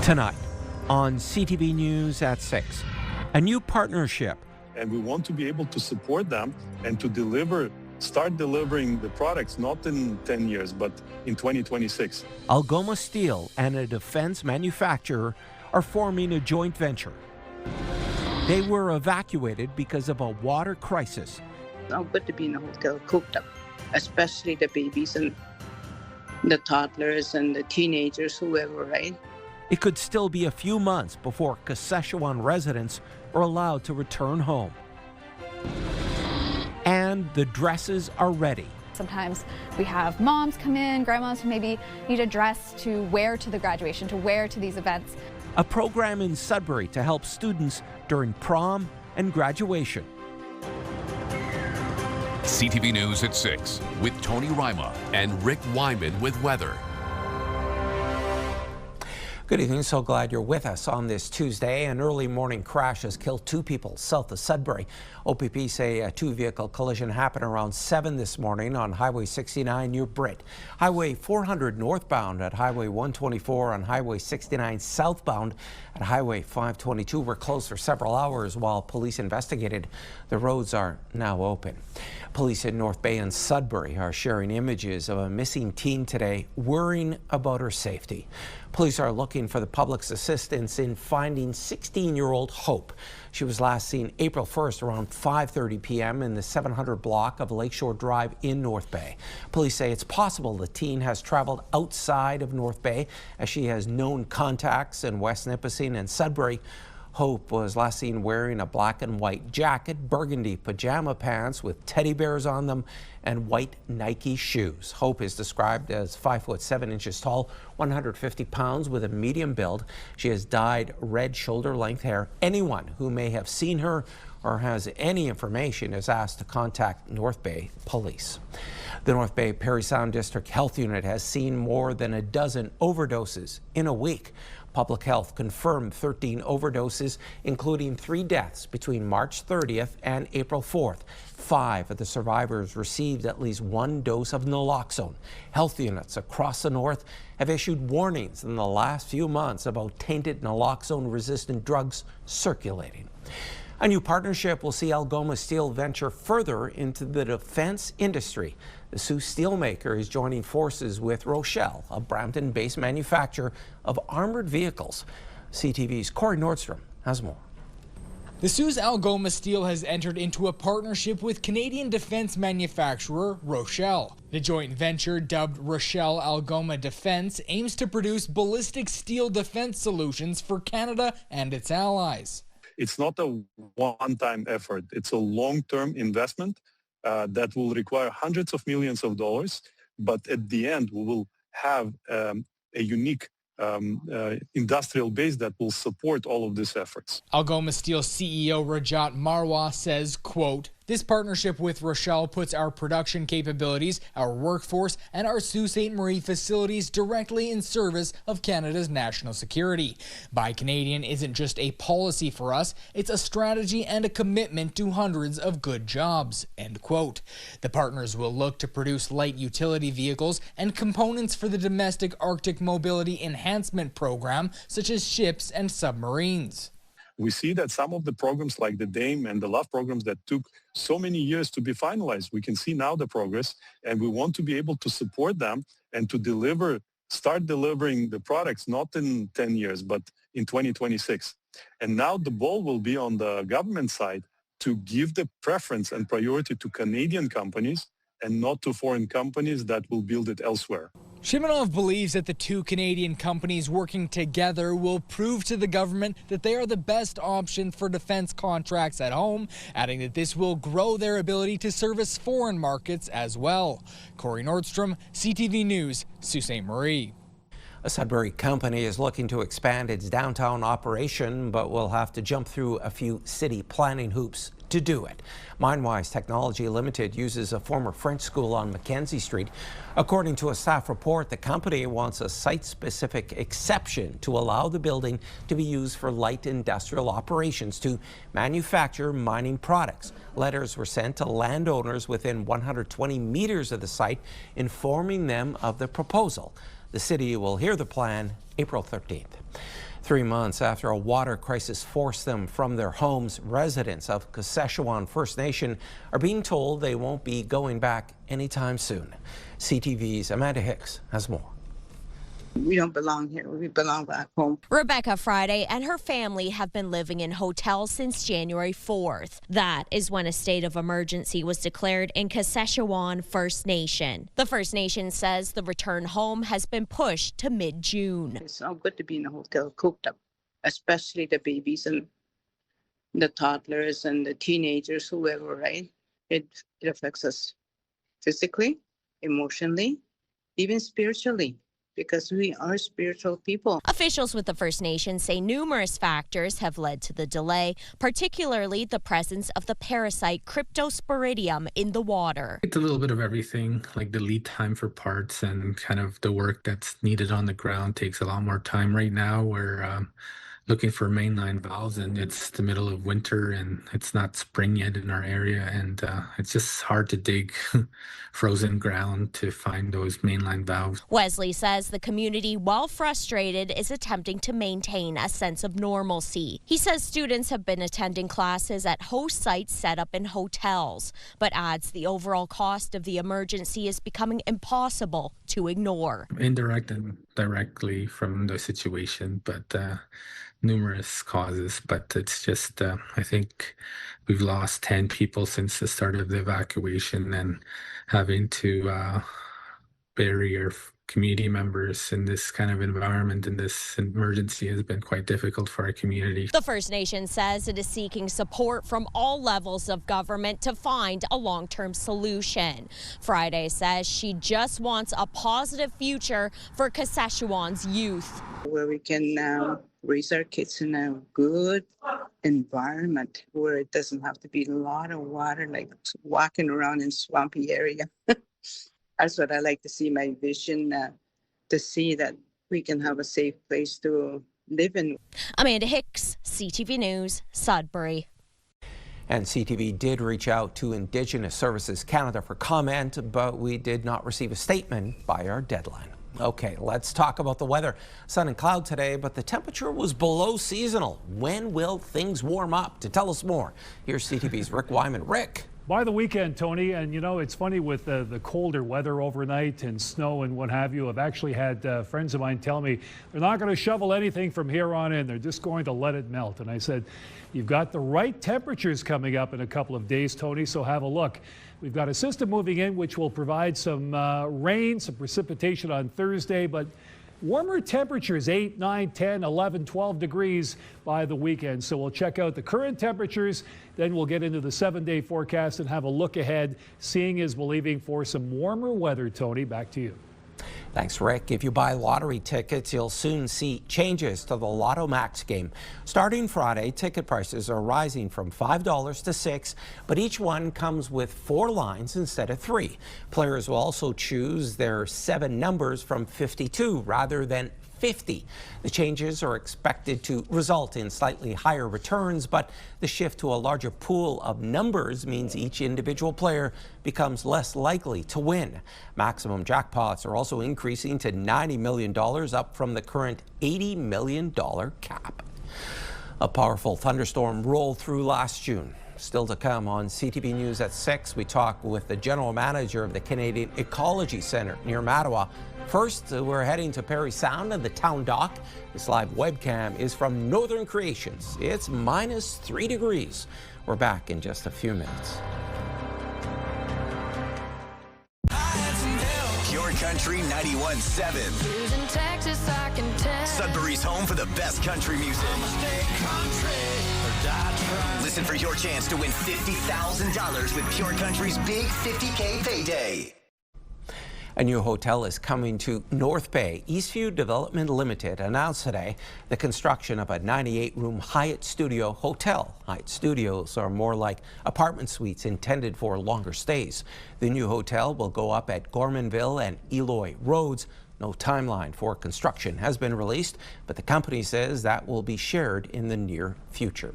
Tonight on CTV News at 6, a new partnership. And we want to be able to support them and to start delivering the products not in 10 years, but in 2026. Algoma Steel and a defense manufacturer are forming a joint venture. They were evacuated because of a water crisis. Alberta being a hotel cooped up, especially the babies and the toddlers and the teenagers, whoever, right? It could still be a few months before Kashechewan residents are allowed to return home. And the dresses are ready. Sometimes we have moms come in, grandmas who maybe need a dress to wear to the graduation, to wear to these events. A program in Sudbury to help students during prom and graduation. CTV News at 6 with Tony Ryma and Rick Wyman with weather. Good evening. So glad you're with us on this Tuesday. An early morning crash has killed 2 people south of Sudbury. OPP say a 2-vehicle collision happened around 7 this morning on Highway 69 near Britt. Highway 400 northbound at Highway 124 on Highway 69 southbound at Highway 522 were closed for several hours while police investigated. The roads are now open. Police in North Bay and Sudbury are sharing images of a missing teen today, worrying about her safety. Police are looking for the public's assistance in finding 16-year-old Hope. She was last seen April 1st around 5:30 p.m. in the 700 block of Lakeshore Drive in North Bay. Police say it's possible the teen has traveled outside of North Bay as she has known contacts in West Nipissing and Sudbury. Hope was last seen wearing a black and white jacket, burgundy pajama pants with teddy bears on them, and white Nike shoes. Hope is described as 5 foot 7 inches tall, 150 pounds with a medium build. She has dyed red shoulder-length hair. Anyone who may have seen her or has any information is asked to contact North Bay Police. The North Bay Parry Sound District Health Unit has seen more than a dozen overdoses in a week. Public Health confirmed 13 overdoses, including 3 deaths between March 30th and April 4th. 5 of the survivors received at least 1 dose of naloxone. Health units across the north have issued warnings in the last few months about tainted naloxone-resistant drugs circulating. A new partnership will see Algoma Steel venture further into the defense industry. The Sioux steelmaker is joining forces with Rochelle, a Brampton-based manufacturer of armored vehicles. CTV's Corey Nordstrom has more. The Sioux's Algoma Steel has entered into a partnership with Canadian defense manufacturer Rochelle. The joint venture, dubbed Rochelle Algoma Defense, aims to produce ballistic steel defense solutions for Canada and its allies. It's not a one-time effort. It's a long-term investment that will require hundreds of millions of dollars. But at the end, we will have a unique industrial base that will support all of these efforts. Algoma Steel CEO Rajat Marwa says, quote, "This partnership with Rochelle puts our production capabilities, our workforce, and our Sault Ste. Marie facilities directly in service of Canada's national security. Buy Canadian isn't just a policy for us, it's a strategy and a commitment to hundreds of good jobs," end quote. The partners will look to produce light utility vehicles and components for the domestic Arctic mobility enhancement program, such as ships and submarines. We see that some of the programs like the DAME and the LOVE programs that took so many years to be finalized, we can see now the progress, and we want to be able to support them and to start delivering the products not in 10 years, but in 2026. And now the ball will be on the government side to give the preference and priority to Canadian companies and not to foreign companies that will build it elsewhere. Shimonov believes that the 2 Canadian companies working together will prove to the government that they are the best option for defense contracts at home, adding that this will grow their ability to service foreign markets as well. Corey Nordstrom, CTV News, Sault Ste. Marie. A Sudbury company is looking to expand its downtown operation, but will have to jump through a few city planning hoops to do it. Mindwise Technology Limited uses a former French school on Mackenzie Street. According to a staff report, the company wants a site-specific exception to allow the building to be used for light industrial operations to manufacture mining products. Letters were sent to landowners within 120 meters of the site, informing them of the proposal. The city will hear the plan April 13th. 3 months after a water crisis forced them from their homes, residents of Kashechewan First Nation are being told they won't be going back anytime soon. CTV's Amanda Hicks has more. We don't belong here. We belong back home. Rebecca Friday and her family have been living in hotels since January 4th. That is when a state of emergency was declared in Kashechewan First Nation. The First Nation says the return home has been pushed to mid-June. It's not good to be in a hotel cooped up, especially the babies and the toddlers and the teenagers, whoever, right? It affects us physically, emotionally, even spiritually, because we are spiritual people. Officials with the First Nation say numerous factors have led to the delay, particularly the presence of the parasite Cryptosporidium in the water. It's a little bit of everything, like the lead time for parts and kind of the work that's needed on the ground takes a lot more time. Right now we're looking for mainline valves, and it's the middle of winter and it's not spring yet in our area, and it's just hard to dig frozen ground to find those mainline valves. Wesley says the community, while frustrated, is attempting to maintain a sense of normalcy. He says students have been attending classes at host sites set up in hotels, but adds the overall cost of the emergency is becoming impossible to ignore. Indirect and directly from the situation, but numerous causes, but it's just I think we've lost 10 people since the start of the evacuation, and having to bury our community members in this kind of environment in this emergency has been quite difficult for our community. The First Nation says it is seeking support from all levels of government to find a long-term solution. Friday says she just wants a positive future for Kashechewan's youth, where we can raise our kids in a good environment where it doesn't have to be a lot of water, like walking around in swampy area. That's what I like to see, my vision, to see that we can have a safe place to live in. Amanda Hicks, CTV News, Sudbury. And CTV did reach out to Indigenous Services Canada for comment, but we did not receive a statement by our deadline. Okay, let's talk about the weather. Sun and cloud today, but the temperature was below seasonal. When will things warm up? To tell us more, here's CTV's Rick Wyman. Rick. By the weekend, Tony, and you know, it's funny with the colder weather overnight and snow and what have you. I've actually had friends of mine tell me they're not going to shovel anything from here on in. They're just going to let it melt. And I said, you've got the right temperatures coming up in a couple of days, Tony, so have a look. We've got a system moving in which will provide some rain, some precipitation on Thursday, but warmer temperatures, 8, 9, 10, 11, 12 degrees by the weekend. So we'll check out the current temperatures, then we'll get into the 7-day forecast and have a look ahead. Seeing is believing for some warmer weather, Tony. Back to you. Thanks, Rick. If you buy lottery tickets, you'll soon see changes to the Lotto Max game. Starting Friday, ticket prices are rising from $5 to $6, but each one comes with 4 lines instead of 3. Players will also choose their 7 numbers from 52 rather than 50. The changes are expected to result in slightly higher returns, but the shift to a larger pool of numbers means each individual player becomes less likely to win. Maximum jackpots are also increasing to $90 million, up from the current $80 million cap. A powerful thunderstorm rolled through last June. Still to come on CTV News at 6, we talk with the general manager of the Canadian Ecology Centre near Mattawa. First, we're heading to Parry Sound and the town dock. This live webcam is from Northern Creations. It's -3 degrees. We're back in just a few minutes. Pure Country 91.7. Sudbury's home for the best country music. Listen for your chance to win $50,000 with Pure Country's big $50K payday. A new hotel is coming to North Bay. Eastview Development Limited announced today the construction of a 98-room Hyatt Studio hotel. Hyatt Studios are more like apartment suites intended for longer stays. The new hotel will go up at Gormanville and Eloy Roads. No timeline for construction has been released, but the company says that will be shared in the near future.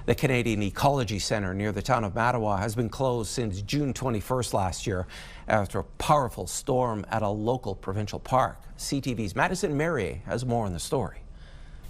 The Canadian Ecology Centre near the town of Mattawa has been closed since June 21st last year after a powerful storm at a local provincial park. CTV's Madison Merrier has more on the story.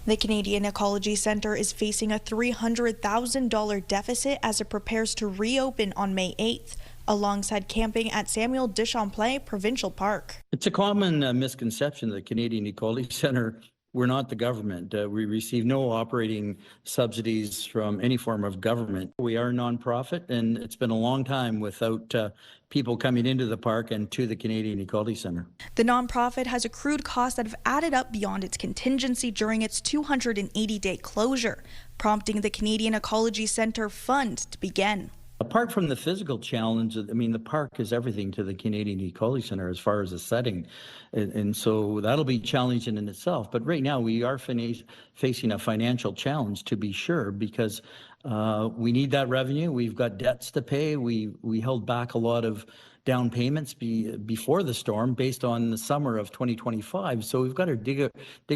The Canadian Ecology Centre is facing a $300,000 deficit as it prepares to reopen on May 8th, alongside camping at Samuel de Champlain Provincial Park. It's a common misconception that the Canadian Ecology Centre, we're not the government. We receive no operating subsidies from any form of government. We are a nonprofit, and it's been a long time without people coming into the park and to the Canadian Ecology Centre. The nonprofit has accrued costs that have added up beyond its contingency during its 280-day closure, prompting the Canadian Ecology Centre Fund to begin. Apart from the physical challenge, I mean, the park is everything to the Canadian Ecology Centre as far as the setting. And so that'll be challenging in itself. But right now we are facing a financial challenge, to be sure, because we need that revenue. We've got debts to pay. We held back a lot of down payments before the storm based on the summer of 2025. So we've got to dig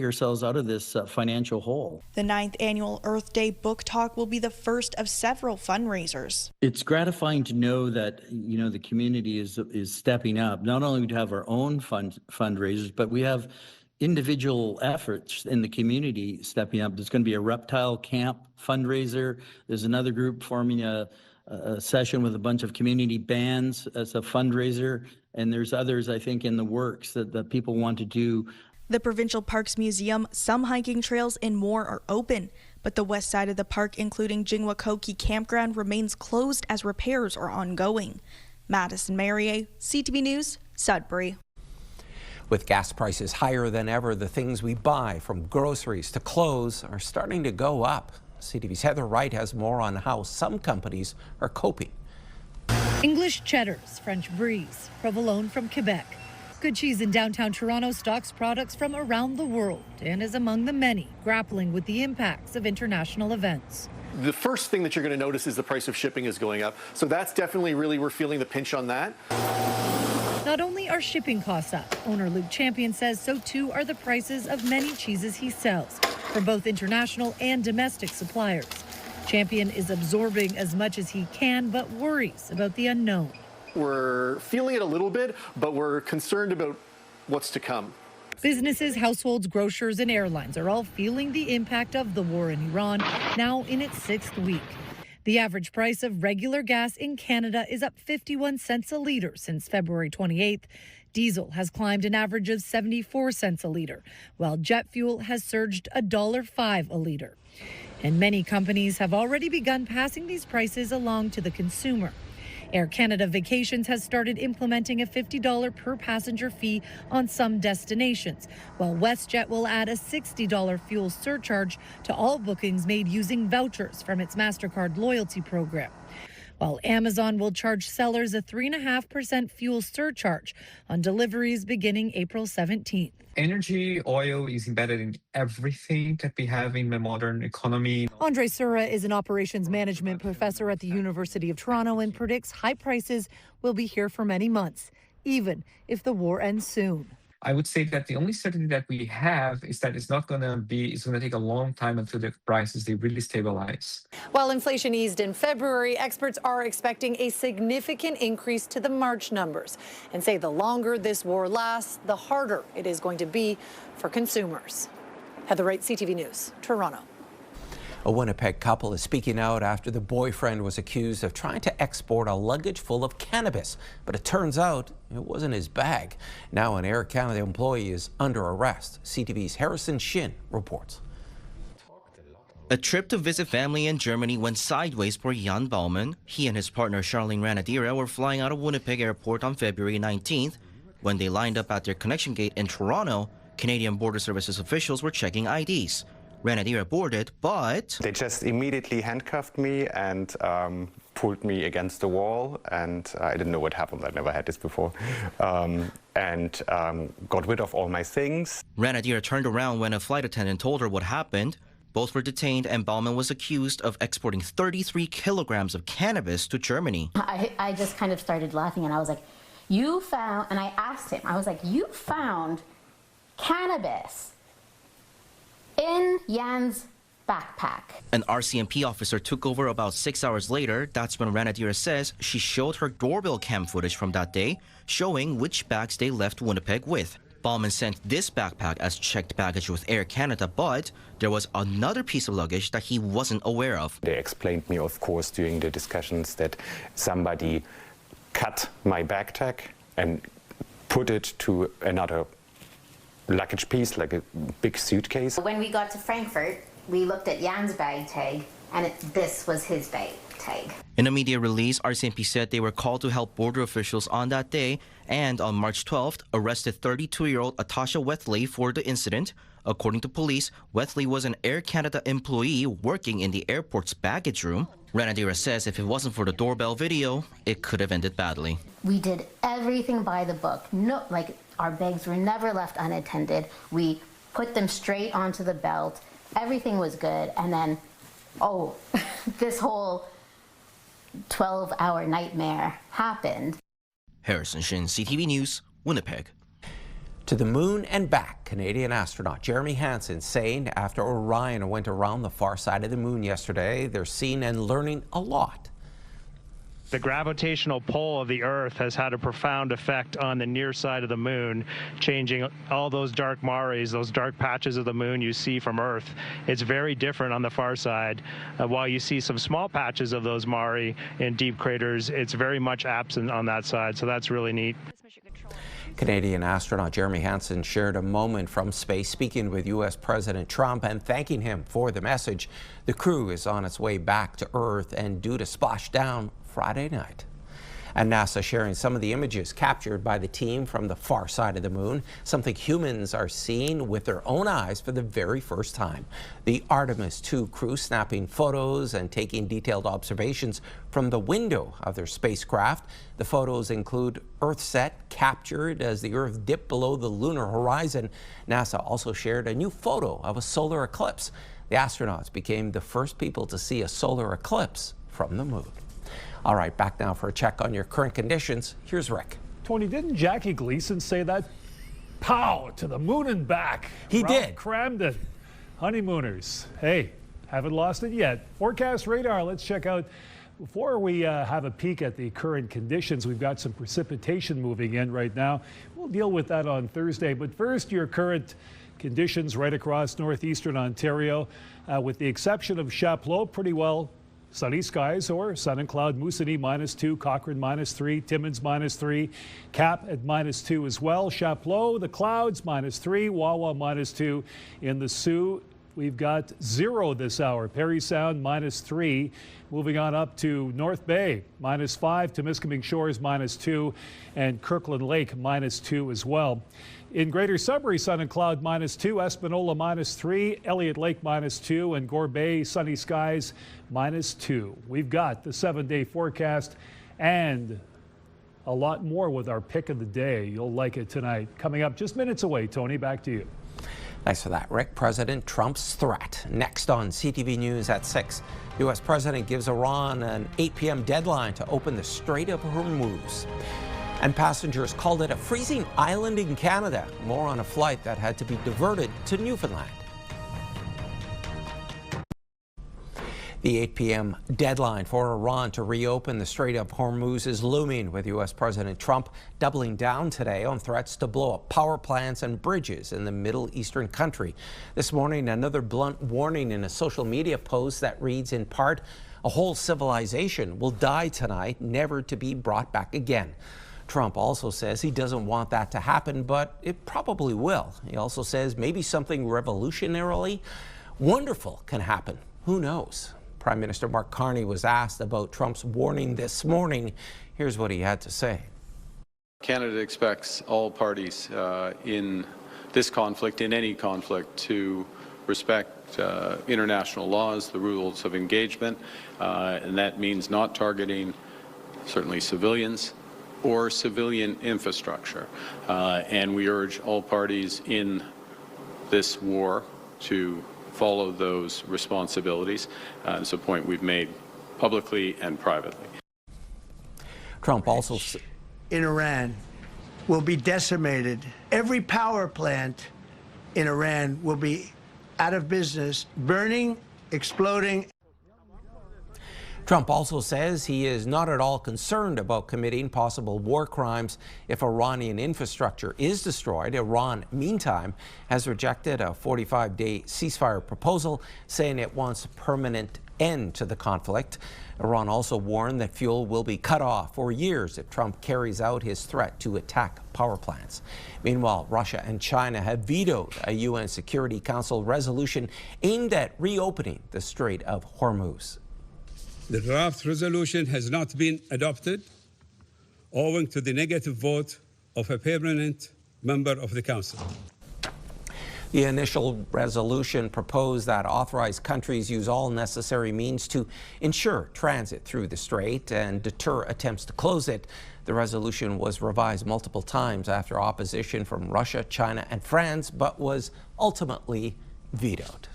ourselves out of this financial hole. The 9th annual Earth Day Book Talk will be the first of several fundraisers. It's gratifying to know that, you know, the community is stepping up. Not only do we have our own fundraisers, but we have individual efforts in the community stepping up. There's going to be a reptile camp fundraiser. There's another group forming a session with a bunch of community bands as a fundraiser, and there's others, I think, in the works that people want to do. The Provincial Parks Museum, some hiking trails, and more are open, but the west side of the park, including Jingwakoke Campground, remains closed as repairs are ongoing. Madison Marier, CTV News, Sudbury. With gas prices higher than ever, the things we buy, from groceries to clothes, are starting to go up. CTV's Heather Wright has more on how some companies are coping. English cheddars, French bries, provolone from Quebec. Good Cheese in downtown Toronto stocks products from around the world and is among the many grappling with the impacts of international events. The first thing that you're going to notice is the price of shipping is going up. So that's definitely we're feeling the pinch on that. Not only are shipping costs up, owner Luke Champion says so too are the prices of many cheeses he sells from both international and domestic suppliers. Champion is absorbing as much as he can, but worries about the unknown. We're feeling it a little bit, but we're concerned about what's to come. Businesses, households, grocers, and airlines are all feeling the impact of the war in Iran, now in its 6th week. The average price of regular gas in Canada is up 51 cents a litre since February 28th. Diesel has climbed an average of 74 cents a litre, while jet fuel has surged $1.05 a litre. And many companies have already begun passing these prices along to the consumer. Air Canada Vacations has started implementing a $50 per passenger fee on some destinations, while WestJet will add a $60 fuel surcharge to all bookings made using vouchers from its MasterCard loyalty program. While Amazon will charge sellers a 3.5% fuel surcharge on deliveries beginning April 17th. Energy, oil is embedded in everything that we have in the modern economy. Andre Sura is an operations management professor at the University of Toronto and predicts high prices will be here for many months, even if the war ends soon. I would say that the only certainty that we have is that it's going to take a long time until the prices, they really stabilize. While inflation eased in February, experts are expecting a significant increase to the March numbers and say the longer this war lasts, the harder it is going to be for consumers. Heather Wright, CTV News, Toronto. A Winnipeg couple is speaking out after the boyfriend was accused of trying to export a luggage full of cannabis, but it turns out it wasn't his bag. Now an Air Canada employee is under arrest. CTV's Harrison Shin reports. A trip to visit family in Germany went sideways for Jan Baumann. He and his partner Charlene Ranadira were flying out of Winnipeg Airport on February 19th. When they lined up at their connection gate in Toronto, Canadian Border Services officials were checking IDs. Ranadira boarded, but they just immediately handcuffed me and pulled me against the wall, and I didn't know what happened. I'd never had this before, and got rid of all my things. Ranadira turned around when a flight attendant told her what happened. Both were detained, and Baumann was accused of exporting 33 kilograms of cannabis to Germany. I just kind of started laughing, and I was like, you found, and I asked him, I was like, you found cannabis in Jan's backpack. An RCMP officer took over about 6 hours later. That's when Ranadira says she showed her doorbell cam footage from that day, showing which bags they left Winnipeg with. Bauman sent this backpack as checked baggage with Air Canada, but there was another piece of luggage that he wasn't aware of. They explained me, of course, during the discussions that somebody cut my bag tag and put it to another luggage piece, like a big suitcase. When we got to Frankfurt, we looked at Jan's bag tag, and this was his bag tag. In a media release, RCMP said they were called to help border officials on that day and on March 12th arrested 32-year-old Atasha Wethley for the incident. According to police, Wethley was an Air Canada employee working in the airport's baggage room. Ranadira says if it wasn't for the doorbell video, it could have ended badly. We did everything by the book. No, like our bags were never left unattended. We put them straight onto the belt. Everything was good. And then, oh, this whole 12-hour nightmare happened. Harrison Shin, CTV News, Winnipeg. To the moon and back, Canadian astronaut Jeremy Hansen saying after Orion went around the far side of the moon yesterday, they're seeing and learning a lot. The gravitational pull of the Earth has had a profound effect on the near side of the moon, changing all those dark mares, those dark patches of the moon you see from Earth. It's very different on the far side. While you see some small patches of those mare in deep craters, it's very much absent on that side, so that's really neat. Canadian astronaut Jeremy Hansen shared a moment from space speaking with U.S. President Trump and thanking him for the message. The crew is on its way back to Earth and due to splash down Friday night. And NASA sharing some of the images captured by the team from the far side of the moon, something humans are seeing with their own eyes for the very first time. The Artemis II crew snapping photos and taking detailed observations from the window of their spacecraft. The photos include Earthsat captured as the Earth dipped below the lunar horizon. NASA also shared a new photo of a solar eclipse. The astronauts became the first people to see a solar eclipse from the moon. All right, back now for a check on your current conditions. Here's Rick. Tony, didn't Jackie Gleason say that? Pow, to the moon and back. He did. Cramden. Honeymooners. Hey, haven't lost it yet. Forecast radar, let's check out. Before we have a peek at the current conditions, we've got some precipitation moving in right now. We'll deal with that on Thursday. But first, your current conditions right across northeastern Ontario, with the exception of Chapleau, pretty well sunny skies or sun and cloud. Moosonee -2, Cochrane -3, Timmins -3, Cap at -2 as well. Chapleau, the clouds -3, Wawa -2. In the Sioux, we've got 0 this hour. Parry Sound -3. Moving on up to North Bay, -5, Temiskaming Shores -2, and Kirkland Lake -2 as well. In Greater Sudbury, sun and cloud -2, Espanola -3, Elliott Lake -2, and Gore Bay, sunny skies -2. We've got the 7-day forecast and a lot more with our pick of the day. You'll like it tonight. Coming up just minutes away. Tony, back to you. Thanks for that, Rick. President Trump's threat. Next on CTV News at 6. U.S. President gives Iran an 8 p.m. deadline to open the Strait of Hormuz. And passengers called it a freezing island in Canada. More on a flight that had to be diverted to Newfoundland. The 8 p.m. deadline for Iran to reopen the Strait of Hormuz is looming, with U.S. President Trump doubling down today on threats to blow up power plants and bridges in the Middle Eastern country. This morning, another blunt warning in a social media post that reads in part, "A whole civilization will die tonight, never to be brought back again." Trump also says he doesn't want that to happen, but it probably will. He also says maybe something revolutionarily wonderful can happen. Who knows? Prime Minister Mark Carney was asked about Trump's warning this morning. Here's what he had to say. Canada expects all parties in this conflict, in any conflict, to respect international laws, the rules of engagement, and that means not targeting certainly civilians or civilian infrastructure. And we urge all parties in this war to follow those responsibilities. It's a point we've made publicly and privately. Trump also in Iran will be decimated. Every power plant in Iran will be out of business, burning, exploding. Trump also says he is not at all concerned about committing possible war crimes if Iranian infrastructure is destroyed. Iran, meantime, has rejected a 45-day ceasefire proposal, saying it wants a permanent end to the conflict. Iran also warned that fuel will be cut off for years if Trump carries out his threat to attack power plants. Meanwhile, Russia and China have vetoed a UN Security Council resolution aimed at reopening the Strait of Hormuz. The draft resolution has not been adopted owing to the negative vote of a permanent member of the Council. The initial resolution proposed that authorized countries use all necessary means to ensure transit through the strait and deter attempts to close it. The resolution was revised multiple times after opposition from Russia, China, and France, but was ultimately vetoed.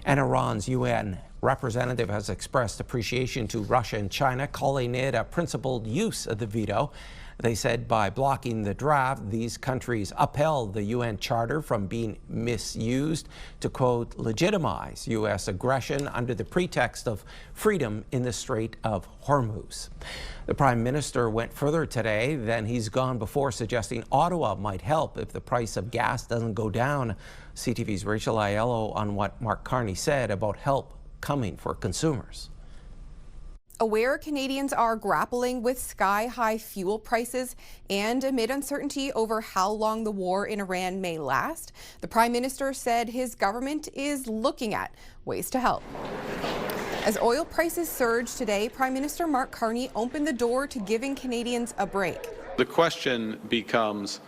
And Iran's UN representative has expressed appreciation to Russia and China, calling it a principled use of the veto. They said by blocking the draft, these countries upheld the UN Charter from being misused to, quote, legitimize U.S. aggression under the pretext of freedom in the Strait of Hormuz. The Prime Minister went further today than he's gone before, suggesting Ottawa might help if the price of gas doesn't go down. CTV's Rachel Aiello on what Mark Carney said about help coming for consumers. Aware Canadians are grappling with sky-high fuel prices and amid uncertainty over how long the war in Iran may last, the Prime Minister said his government is looking at ways to help. As oil prices surge today, Prime Minister Mark Carney opened the door to giving Canadians a break. The question becomes,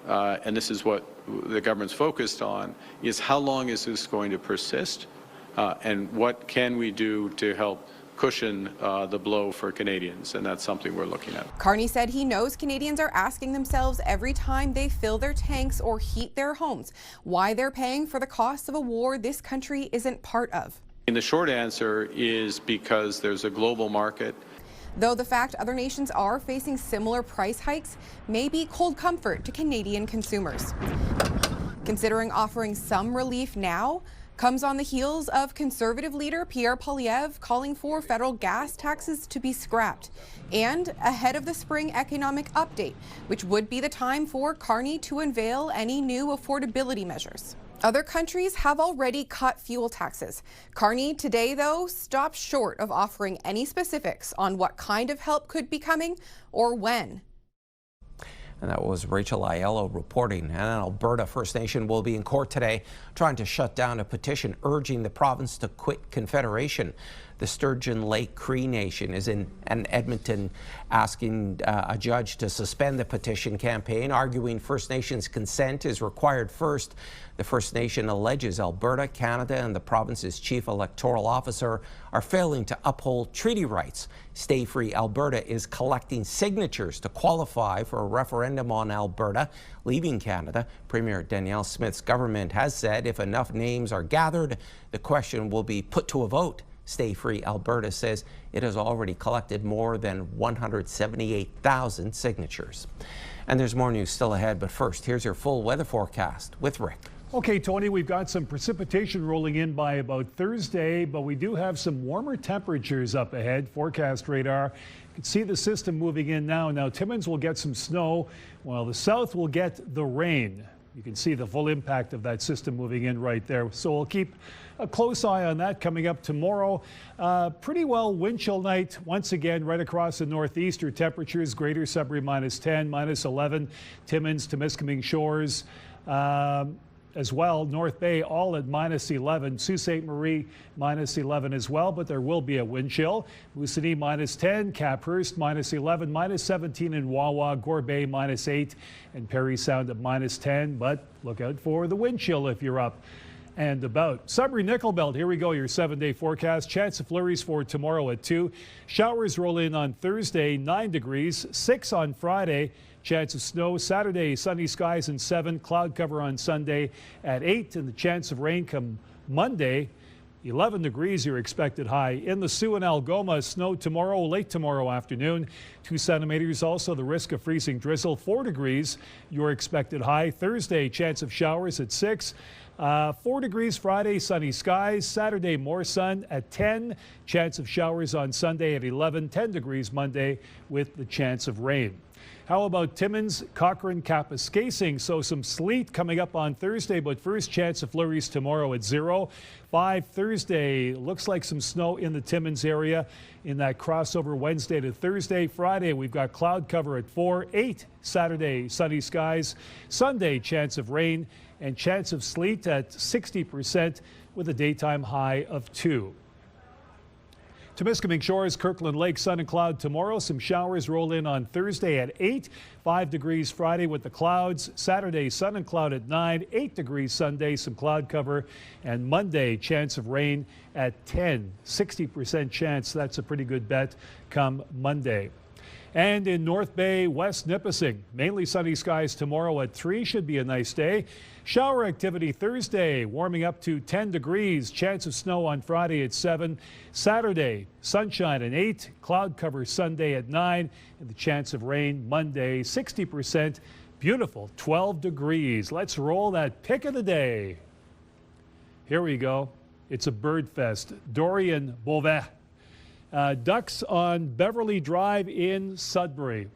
and this is what the government's focused on, is how long is this going to persist, and what can we do to help cushion the blow for Canadians, and that's something we're looking at. Carney said he knows Canadians are asking themselves every time they fill their tanks or heat their homes why they're paying for the cost of a war this country isn't part of. And the short answer is because there's a global market. Though the fact other nations are facing similar price hikes may be cold comfort to Canadian consumers. Considering offering some relief now comes on the heels of Conservative leader Pierre Poilievre calling for federal gas taxes to be scrapped, and ahead of the spring economic update, which would be the time for Carney to unveil any new affordability measures. Other countries have already cut fuel taxes. Carney today, though, stopped short of offering any specifics on what kind of help could be coming or when. And that was Rachel Aiello reporting. And Alberta First Nation will be in court today trying to shut down a petition urging the province to quit Confederation. The Sturgeon Lake Cree Nation is in Edmonton asking a judge to suspend the petition campaign, arguing First Nations consent is required first. The First Nation alleges Alberta, Canada, and the province's chief electoral officer are failing to uphold treaty rights. Stay Free Alberta is collecting signatures to qualify for a referendum on Alberta leaving Canada. Premier Danielle Smith's government has said if enough names are gathered, the question will be put to a vote. Stay Free Alberta says it has already collected more than 178,000 signatures. And there's more news still ahead, but first, here's your full weather forecast with Rick. Okay, Tony, we've got some precipitation rolling in by about Thursday, but we do have some warmer temperatures up ahead. Forecast radar. You can see the system moving in now. Now, Timmins will get some snow, while the south will get the rain. You can see the full impact of that system moving in right there. So we'll keep a close eye on that coming up tomorrow. Pretty well wind chill night once again right across the Northeastern. Temperatures greater Sudbury -10, -11, Timmins, Temiskaming Shores. As well, North Bay all at -11, Sault Ste. Marie -11 as well, but there will be a wind chill. Moosonee -10, Caphurst -11, -17 in Wawa, Gore Bay -8, and Parry Sound at -10. But look out for the wind chill if you're up and about. Sudbury Nickel Belt, here we go, your 7-day forecast. Chance of flurries for tomorrow at 2. Showers roll in on Thursday, 9 degrees, 6 on Friday. Chance of snow Saturday, sunny skies and 7. Cloud cover on Sunday at 8. And the chance of rain come Monday, 11 degrees your expected high. In the Sioux and Algoma, snow tomorrow, late tomorrow afternoon. 2 centimeters, also the risk of freezing drizzle. 4 degrees your expected high. Thursday, chance of showers at 6. 4 degrees Friday, sunny skies. Saturday, more sun at 10. Chance of showers on Sunday at 11. 10 degrees Monday with the chance of rain. How about Timmins, Cochrane, Kapuskasing? So some sleet coming up on Thursday, but first chance of flurries tomorrow at 0. 5 Thursday, looks like some snow in the Timmins area in that crossover Wednesday to Thursday. Friday, we've got cloud cover at 4. 8 Saturday, sunny skies. Sunday, chance of rain and chance of sleet at 60% with a daytime high of 2. Temiskaming Shores, Kirkland Lake, sun and cloud tomorrow. Some showers roll in on Thursday at 8. 5 degrees Friday with the clouds. Saturday, sun and cloud at 9. 8 degrees Sunday, some cloud cover. And Monday, chance of rain at 10. 60% chance. That's a pretty good bet come Monday. And in North Bay, West Nipissing, mainly sunny skies tomorrow at 3. Should be a nice day. Shower activity Thursday, warming up to 10 degrees. Chance of snow on Friday at 7. Saturday, sunshine at 8. Cloud cover Sunday at 9. And the chance of rain Monday, 60%. Beautiful, 12 degrees. Let's roll that pick of the day. Here we go. It's a bird fest. Dorian Beauvais. Ducks on Beverly Drive in Sudbury.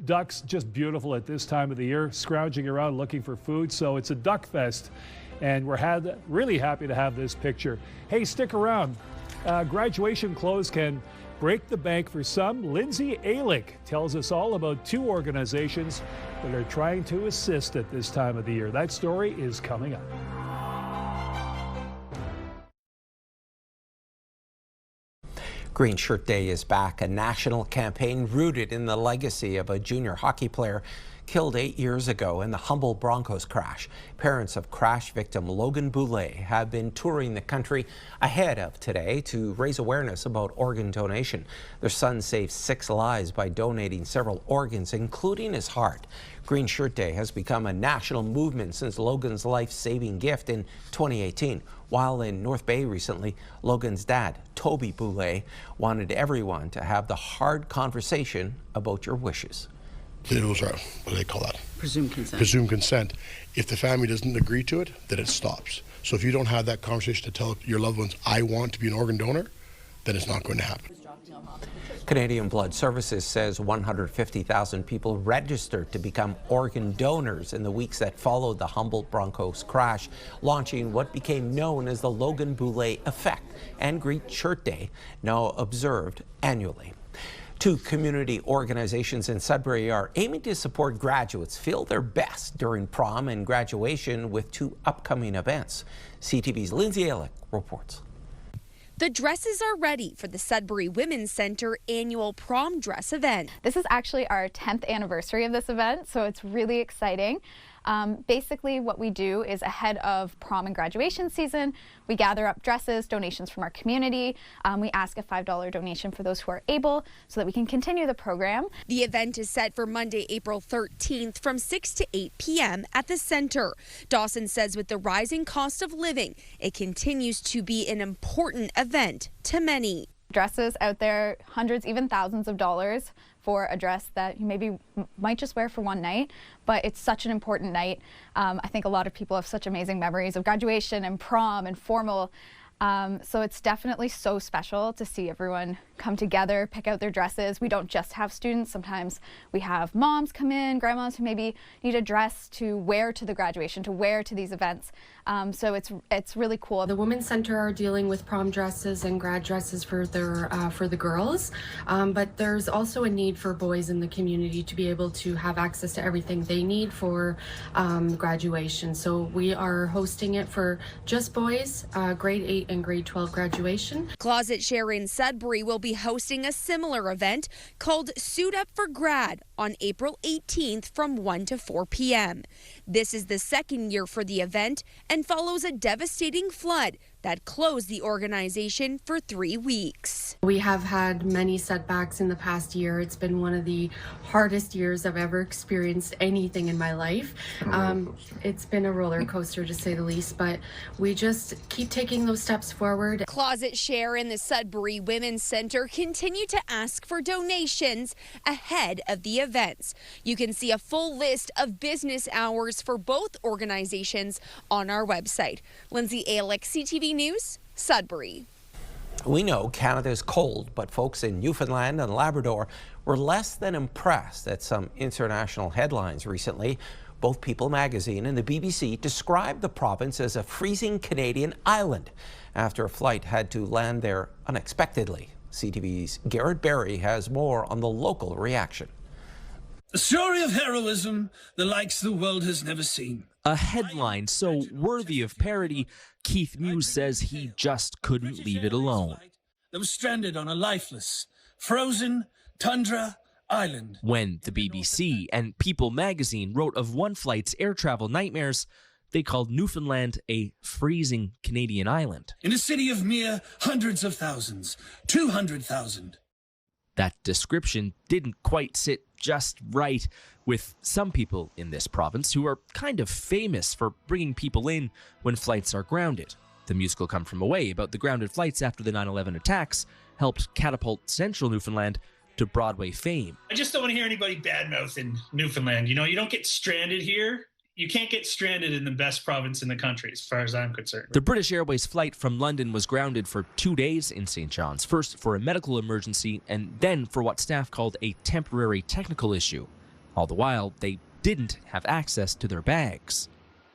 Ducks just beautiful at this time of the year, scrounging around looking for food. So it's a duck fest, and we're really happy to have this picture. Hey, stick around. Graduation clothes can break the bank for some. Lindsay Alick tells us all about 2 organizations that are trying to assist at this time of the year. That story is coming up. Green Shirt Day is back, a national campaign rooted in the legacy of a junior hockey player killed 8 years ago in the Humboldt Broncos crash. Parents of crash victim Logan Boulay have been touring the country ahead of today to raise awareness about organ donation. Their son saved 6 lives by donating several organs, including his heart. Green Shirt Day has become a national movement since Logan's life-saving gift in 2018. While in North Bay recently, Logan's dad, Toby Boulay, wanted everyone to have the hard conversation about your wishes. Those are, what do they call that? Presumed consent. Presumed consent. If the family doesn't agree to it, then it stops. So if you don't have that conversation to tell your loved ones, I want to be an organ donor, then it's not going to happen. Canadian Blood Services says 150,000 people registered to become organ donors in the weeks that followed the Humboldt Broncos crash, launching what became known as the Logan Boulay Effect and Green Shirt Day, now observed annually. 2 community organizations in Sudbury are aiming to support graduates feel their best during prom and graduation with 2 upcoming events. CTV's Lindsay Alick reports. The dresses are ready for the Sudbury Women's Centre annual prom dress event. This is actually our 10th anniversary of this event, so it's really exciting. Basically, what we do is ahead of prom and graduation season, we gather up dresses, donations from our community. We ask a $5 donation for those who are able so that we can continue the program. The event is set for Monday, April 13th from 6 to 8 p.m. at the center. Dawson says with the rising cost of living, it continues to be an important event to many. Dresses out there, hundreds, even thousands of dollars for a dress that you maybe might just wear for one night, but it's such an important night. I think a lot of people have such amazing memories of graduation and prom and formal. So it's definitely so special to see everyone come together, pick out their dresses. We don't just have students. Sometimes we have moms come in, grandmas who maybe need a dress to wear to the graduation, to wear to these events. So it's really cool. The Women's Centre are dealing with prom dresses and grad dresses for the girls, but there's also a need for boys in the community to be able to have access to everything they need for graduation. So we are hosting it for just boys, grade 8 and grade 12 graduation. Closet Share in Sudbury will be hosting a similar event called Suit Up for Grad on April 18th from 1 to 4 p.m. This is the second year for the event and follows a devastating flood that closed the organization for 3 weeks. We have had many setbacks in the past year. It's been one of the hardest years I've ever experienced anything in my life. It's been a roller coaster to say the least, but we just keep taking those steps forward. Closet Share in the Sudbury Women's Center continue to ask for donations ahead of the events. You can see a full list of business hours for both organizations on our website. Lindsay Alick, CTV News, Sudbury. We know Canada's cold, but folks in Newfoundland and Labrador were less than impressed at some international headlines recently. Both People magazine and the BBC described the province as a freezing Canadian island after a flight had to land there unexpectedly. CTV's Garrett Berry has more on the local reaction. A story of heroism the likes the world has never seen. A headline so worthy of parody, Keith Muse says he just couldn't leave it alone. That was stranded on a lifeless, frozen tundra island. When the BBC and People magazine wrote of one flight's air travel nightmares, they called Newfoundland a freezing Canadian island. In a city of mere hundreds of thousands, 200,000. That description didn't quite sit just right with some people in this province who are kind of famous for bringing people in when flights are grounded. The musical Come From Away about the grounded flights after the 9/11 attacks helped catapult central Newfoundland to Broadway fame. I just don't want to hear anybody badmouthing Newfoundland. You know, you don't get stranded here. You can't get stranded in the best province in the country, as far as I'm concerned. The British Airways flight from London was grounded for 2 days in St. John's, first for a medical emergency and then for what staff called a temporary technical issue. All the while, they didn't have access to their bags.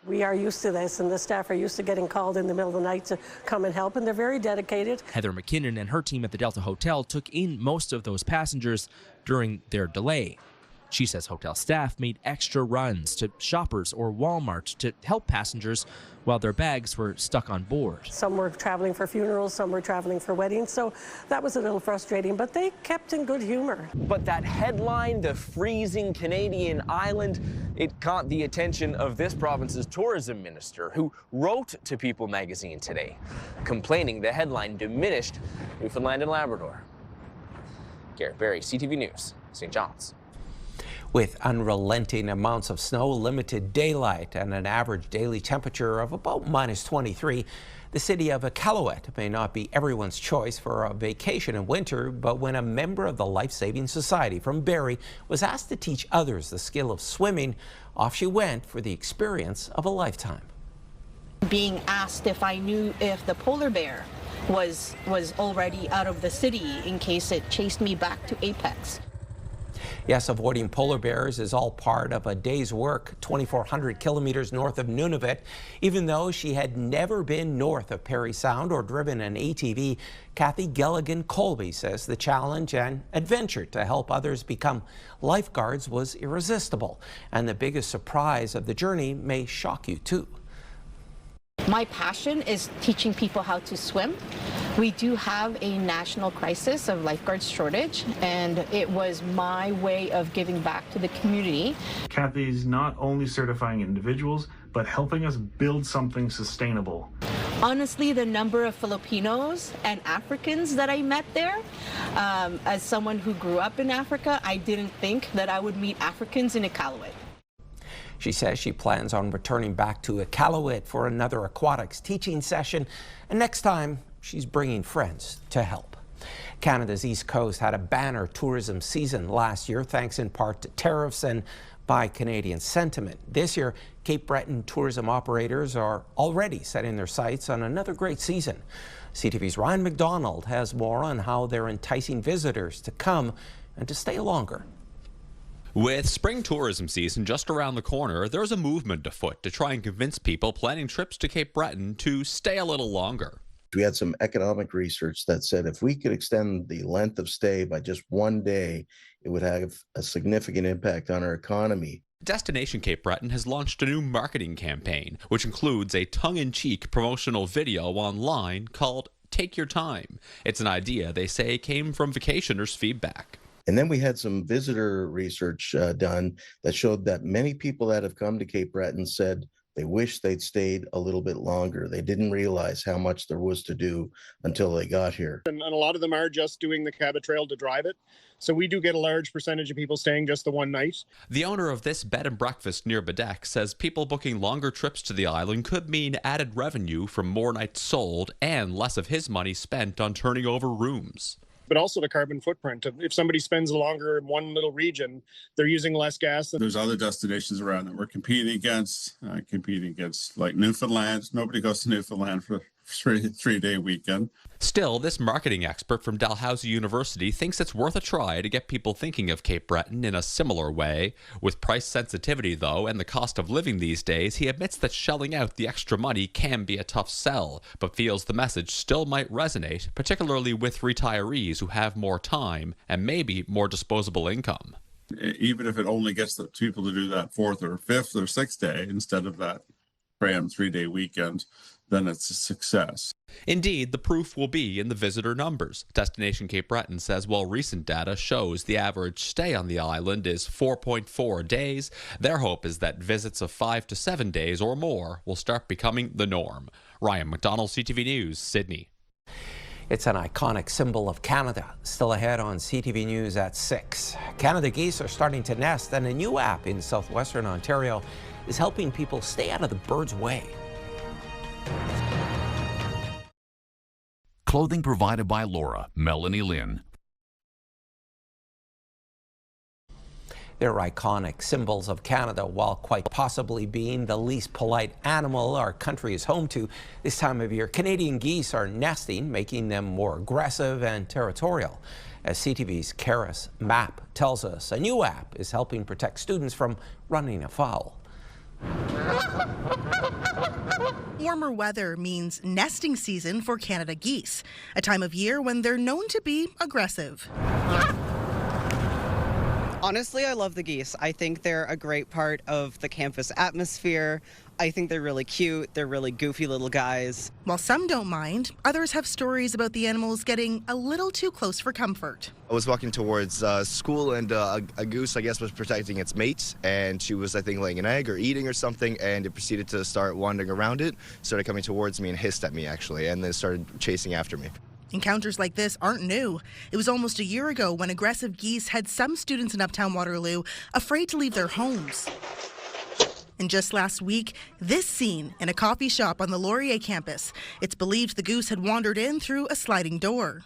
We are used to this, and the staff are used to getting called in the middle of the night to come and help, and they're very dedicated. Heather McKinnon and her team at the Delta Hotel took in most of those passengers during their delay. She says hotel staff made extra runs to Shoppers or Walmart to help passengers while their bags were stuck on board. Some were traveling for funerals, some were traveling for weddings, so that was a little frustrating, but they kept in good humor. But that headline, the freezing Canadian island, it caught the attention of this province's tourism minister, who wrote to People magazine today, complaining the headline diminished Newfoundland and Labrador. Garrett Berry, CTV News, St. John's. With unrelenting amounts of snow, limited daylight, and an average daily temperature of about -23, the city of Ecology may not be everyone's choice for a vacation in winter, but when a member of the Life Saving Society from Barrie was asked to teach others the skill of swimming, off she went for the experience of a lifetime. Being asked if I knew if the polar bear was already out of the city in case it chased me back to Apex. Yes, avoiding polar bears is all part of a day's work 2,400 kilometers north of Nunavut. Even though she had never been north of Parry Sound or driven an ATV, Kathy Gelligan-Colby says the challenge and adventure to help others become lifeguards was irresistible. And the biggest surprise of the journey may shock you too. My passion is teaching people how to swim. We do have a national crisis of lifeguards shortage, and it was my way of giving back to the community. Kathy's not only certifying individuals, but helping us build something sustainable. Honestly, the number of Filipinos and Africans that I met there, as someone who grew up in Africa, I didn't think that I would meet Africans in Iqaluit. She says she plans on returning back to Iqaluit for another aquatics teaching session, and next time she's bringing friends to help. Canada's East Coast had a banner tourism season last year, thanks in part to tariffs and by Canadian sentiment. This year, Cape Breton tourism operators are already setting their sights on another great season. CTV's Ryan McDonald has more on how they're enticing visitors to come and to stay longer. With spring tourism season just around the corner, there's a movement afoot to try and convince people planning trips to Cape Breton to stay a little longer. We had some economic research that said if we could extend the length of stay by just 1 day, it would have a significant impact on our economy. Destination Cape Breton has launched a new marketing campaign, which includes a tongue-in-cheek promotional video online called Take Your Time. It's an idea they say came from vacationers' feedback. And then we had some visitor research done that showed that many people that have come to Cape Breton said They wish they'd stayed a little bit longer. They didn't realize how much there was to do until they got here. And a lot of them are just doing the Cabot Trail to drive it. So we do get a large percentage of people staying just the one night. The owner of this bed and breakfast near Bedeck says people booking longer trips to the island could mean added revenue from more nights sold and less of his money spent on turning over rooms. But also the carbon footprint. If somebody spends longer in one little region, they're using less gas. There's other destinations around that we're competing against like Newfoundland. Nobody goes to Newfoundland for a three-day weekend. Still, this marketing expert from Dalhousie University thinks it's worth a try to get people thinking of Cape Breton in a similar way. With price sensitivity, though, and the cost of living these days, he admits that shelling out the extra money can be a tough sell, but feels the message still might resonate, particularly with retirees who have more time and maybe more disposable income. Even if it only gets the people to do that 4th or 5th or 6th day instead of that crammed 3-day weekend, then it's a success. Indeed, the proof will be in the visitor numbers. Destination Cape Breton says while recent data shows the average stay on the island is 4.4 days, their hope is that visits of 5 to 7 days or more will start becoming the norm. Ryan McDonald, CTV News, Sydney. It's an iconic symbol of Canada. Still ahead on CTV News at 6. Canada geese are starting to nest, and a new app in Southwestern Ontario is helping people stay out of the birds' way. Clothing provided by Laura, Melanie Lynn. They're iconic symbols of Canada, while quite possibly being the least polite animal our country is home to. This time of year, Canadian geese are nesting, making them more aggressive and territorial. As CTV's Karis Map tells us, a new app is helping protect students from running afoul. Warmer weather means nesting season for Canada geese, a time of year when they're known to be aggressive. Honestly, I love the geese. I think they're a great part of the campus atmosphere. I think they're really cute. They're really goofy little guys. While some don't mind, others have stories about the animals getting a little too close for comfort. I was walking towards school, and a goose, I guess, was protecting its mate, and she was, I think, laying an egg or eating or something, and it proceeded to start wandering around it, started coming towards me and hissed at me, actually, and then started chasing after me. Encounters like this aren't new. It was almost a year ago when aggressive geese had some students in Uptown Waterloo afraid to leave their homes. And just last week, this scene in a coffee shop on the Laurier campus. It's believed the goose had wandered in through a sliding door.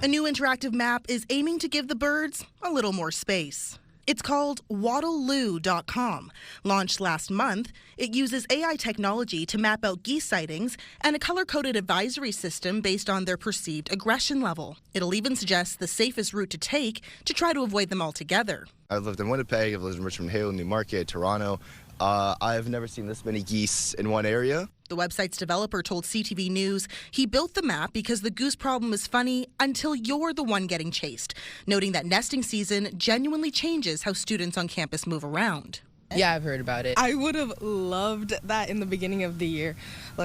A new interactive map is aiming to give the birds a little more space. It's called Waddaloo.com. Launched last month, it uses AI technology to map out geese sightings and a color-coded advisory system based on their perceived aggression level. It'll even suggest the safest route to take to try to avoid them altogether. I've lived in Winnipeg, I've lived in Richmond Hill, Newmarket, Toronto. I've never seen this many geese in one area. The website's developer told CTV News he built the map because the goose problem is funny until you're the one getting chased, noting that nesting season genuinely changes how students on campus move around. Yeah, I've heard about it. I would have loved that in the beginning of the year,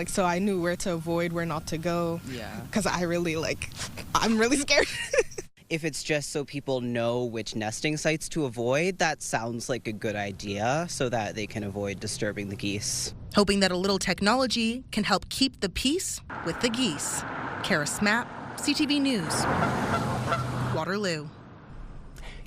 so I knew where to avoid, where not to go. Yeah. Because I'm really scared. If it's just so people know which nesting sites to avoid, that sounds like a good idea so that they can avoid disturbing the geese. Hoping that a little technology can help keep the peace with the geese. Karis Map, CTV News, Waterloo.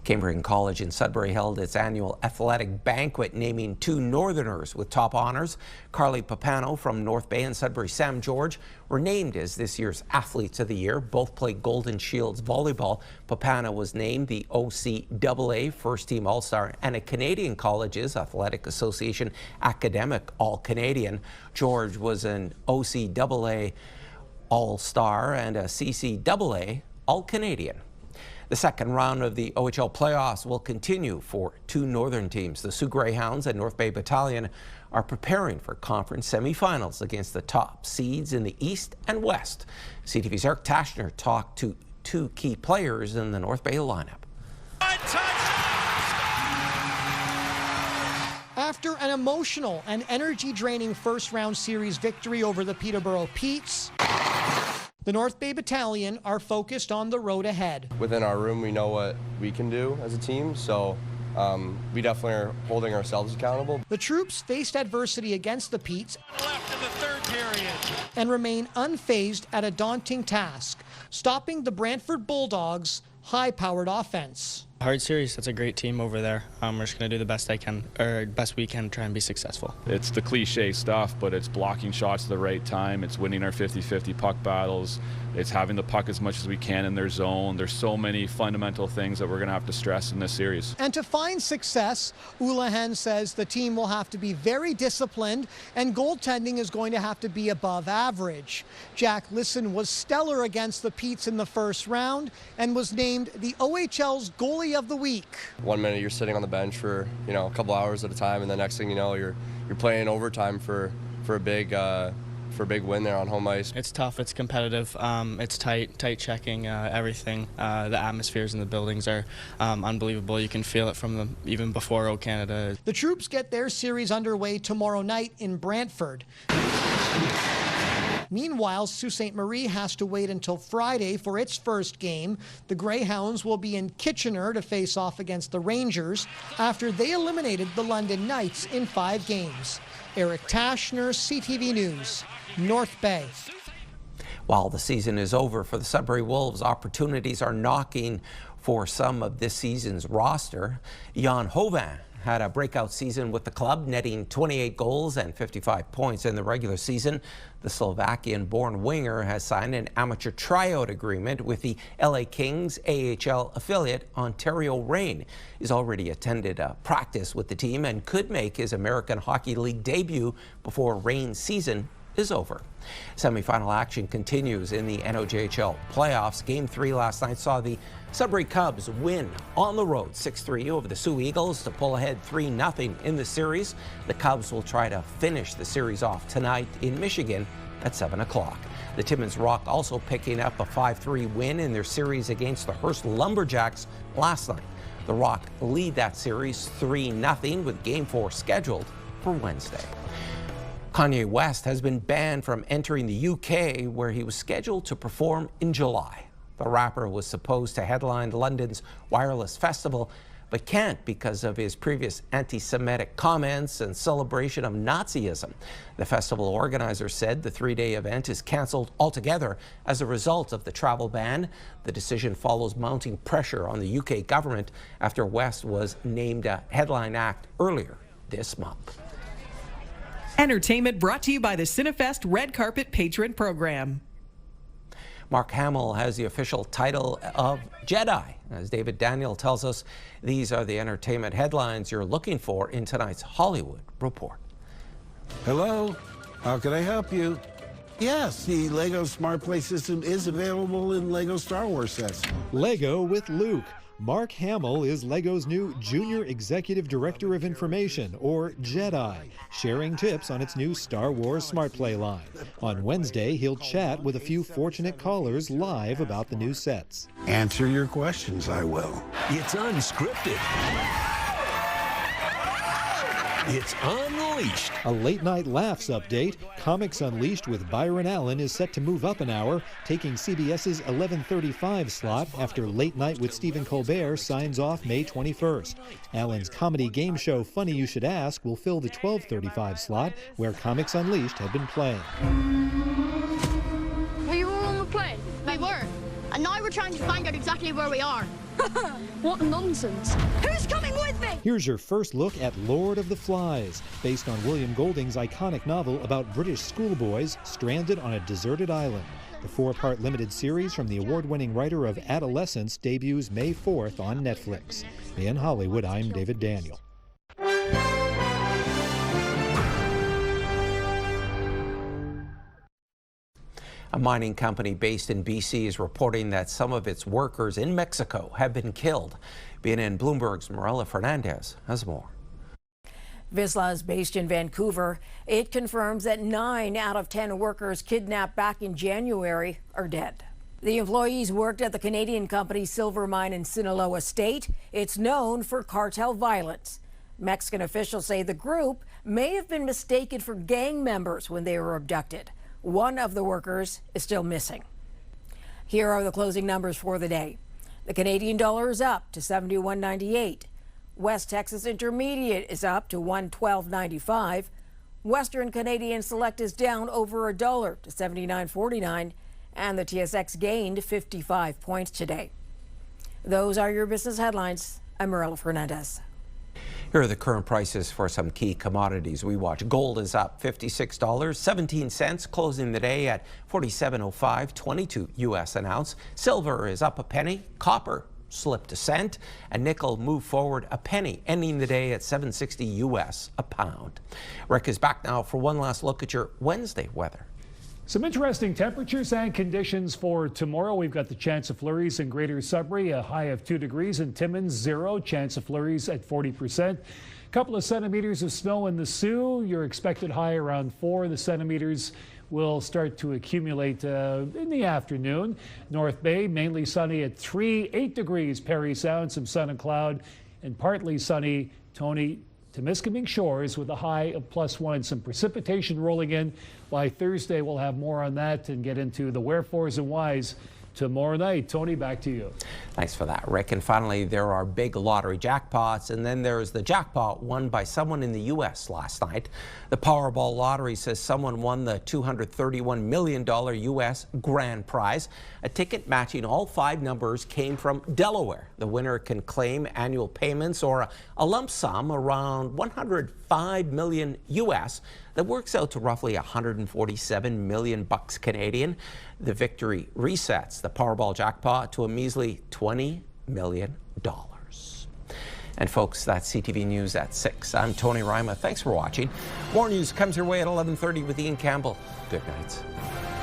Cambrian College in Sudbury held its annual athletic banquet, naming 2 Northerners with top honors. Carly Papano from North Bay and Sudbury Sam George were named as this year's Athletes of the Year. Both played Golden Shields volleyball. Papano was named the OCAA First Team All-Star and a Canadian Colleges Athletic Association Academic All-Canadian. George was an OCAA All-Star and a CCAA All-Canadian. The second round of the OHL playoffs will continue for 2 northern teams. The Sioux Greyhounds and North Bay Battalion are preparing for conference semifinals against the top seeds in the East and West. CTV's Eric Tashner talked to 2 key players in the North Bay lineup. After an emotional and energy-draining first-round series victory over the Peterborough Petes, the North Bay Battalion are focused on the road ahead. Within our room, we know what we can do as a team, so we definitely are holding ourselves accountable. The troops faced adversity against the Petes and remain unfazed at a daunting task, stopping the Brantford Bulldogs' high-powered offense. Hard series. That's a great team over there. We're just going to do the best best we can, try and be successful. It's the cliche stuff, but it's blocking shots at the right time. It's winning our 50-50 puck battles. It's having the puck as much as we can in their zone. There's so many fundamental things that we're going to have to stress in this series. And to find success, Houlihan says the team will have to be very disciplined and goaltending is going to have to be above average. Jack Lisson was stellar against the Petes in the first round and was named the OHL's goalie of the week. 1 minute you're sitting on the bench for a couple hours at a time, and the next thing you know you're playing overtime for a big win there on home ice. It's tough. It's competitive. It's tight checking. Everything. The atmospheres in the buildings are unbelievable. You can feel it from them even before O Canada. The troops get their series underway tomorrow night in Brantford. Meanwhile, Sault Ste. Marie has to wait until Friday for its first game. The Greyhounds will be in Kitchener to face off against the Rangers after they eliminated the London Knights in 5 games. Eric Tashner, CTV News, North Bay. While the season is over for the Sudbury Wolves, opportunities are knocking for some of this season's roster. Jan Hovan had a breakout season with the club, netting 28 goals and 55 points in the regular season. The Slovakian-born winger has signed an amateur tryout agreement with the LA Kings AHL affiliate Ontario Reign. He's already attended a practice with the team and could make his American Hockey League debut before Reign's season is over. Semi-final action continues in the NOJHL playoffs. Game 3 last night saw the Sudbury Cubs win on the road 6-3 over the Sioux Eagles to pull ahead 3-0 in the series. The Cubs will try to finish the series off tonight in Michigan at 7 o'clock. The Timmins Rock also picking up a 5-3 win in their series against the Hearst Lumberjacks last night. The Rock lead that series 3-0 with Game 4 scheduled for Wednesday. Kanye West has been banned from entering the UK, where he was scheduled to perform in July. The rapper was supposed to headline London's Wireless Festival, but can't because of his previous anti-Semitic comments and celebration of Nazism. The festival organizer said the 3-day event is cancelled altogether as a result of the travel ban. The decision follows mounting pressure on the UK government after West was named a headline act earlier this month. Entertainment brought to you by the Cinefest Red Carpet Patron Program. Mark Hamill has the official title of Jedi. As David Daniel tells us, these are the entertainment headlines you're looking for in tonight's Hollywood Report. Hello, how can I help you? Yes, the Lego Smart Play system is available in Lego Star Wars sets. Lego with Luke. Mark Hamill is LEGO's new Junior Executive Director of Information, or JEDI, sharing tips on its new Star Wars Smart Play line. On Wednesday, he'll chat with a few fortunate callers live about the new sets. Answer your questions, I will. It's unscripted. It's Unleashed. A late-night laughs update. Comics Unleashed with Byron Allen is set to move up an hour, taking CBS's 11:35 slot after Late Night with Stephen Colbert signs off May 21st. Allen's comedy game show Funny You Should Ask will fill the 12:35 slot, where Comics Unleashed had been playing. Are you all on the plane? We were. And now we're trying to find out exactly where we are. What nonsense. Who's coming with me? Here's your first look at Lord of the Flies, based on William Golding's iconic novel about British schoolboys stranded on a deserted island. The 4-part limited series from the award-winning writer of Adolescence debuts May 4th on Netflix. In Hollywood, I'm David Daniel. A mining company based in BC is reporting that some of its workers in Mexico have been killed. BNN Bloomberg's Marella Fernandez has more. Vizsla is based in Vancouver. It confirms that 9 out of 10 workers kidnapped back in January are dead. The employees worked at the Canadian company's silver mine in Sinaloa State. It's known for cartel violence. Mexican officials say the group may have been mistaken for gang members when they were abducted. One of the workers is still missing. Here are the closing numbers for the day. The Canadian dollar is up to 71.98. West Texas Intermediate is up to $112.95. Western Canadian Select is down over $1 to $79.49. And the TSX gained 55 points today. Those are your business headlines. I'm Marilla Fernandez. Here are the current prices for some key commodities we watch. Gold is up $56.17, closing the day at $47.05, 22 U.S. an ounce. Silver is up a penny. Copper slipped a cent, and nickel moved forward a penny, ending the day at $7.60 U.S. a pound. Rick is back now for one last look at your Wednesday weather. Some interesting temperatures and conditions for tomorrow. We've got the chance of flurries in Greater Sudbury, a high of 2 degrees. In Timmins, 0, chance of flurries at 40%. A couple of centimeters of snow in the Sioux. Your expected high around 4. The centimeters will start to accumulate in the afternoon. North Bay, mainly sunny at 3, 8 degrees. Parry Sound, some sun and cloud, and partly sunny. Tony, Temiskaming Shores with a high of +1. Some precipitation rolling in. By Thursday, we'll have more on that and get into the wherefores and whys tomorrow night. Tony, back to you. Thanks for that, Rick. And finally, there are big lottery jackpots, and then there's the jackpot won by someone in the U.S. last night. The Powerball lottery says someone won the $231 million U.S. grand prize. A ticket matching all 5 numbers came from Delaware. The winner can claim annual payments or a lump sum around $105 million U.S. That works out to roughly $147 million bucks Canadian. The victory resets the Powerball jackpot to a measly $20 million. And folks, that's CTV News at 6. I'm Tony Ryma. Thanks for watching. More news comes your way at 11:30 with Ian Campbell. Good night.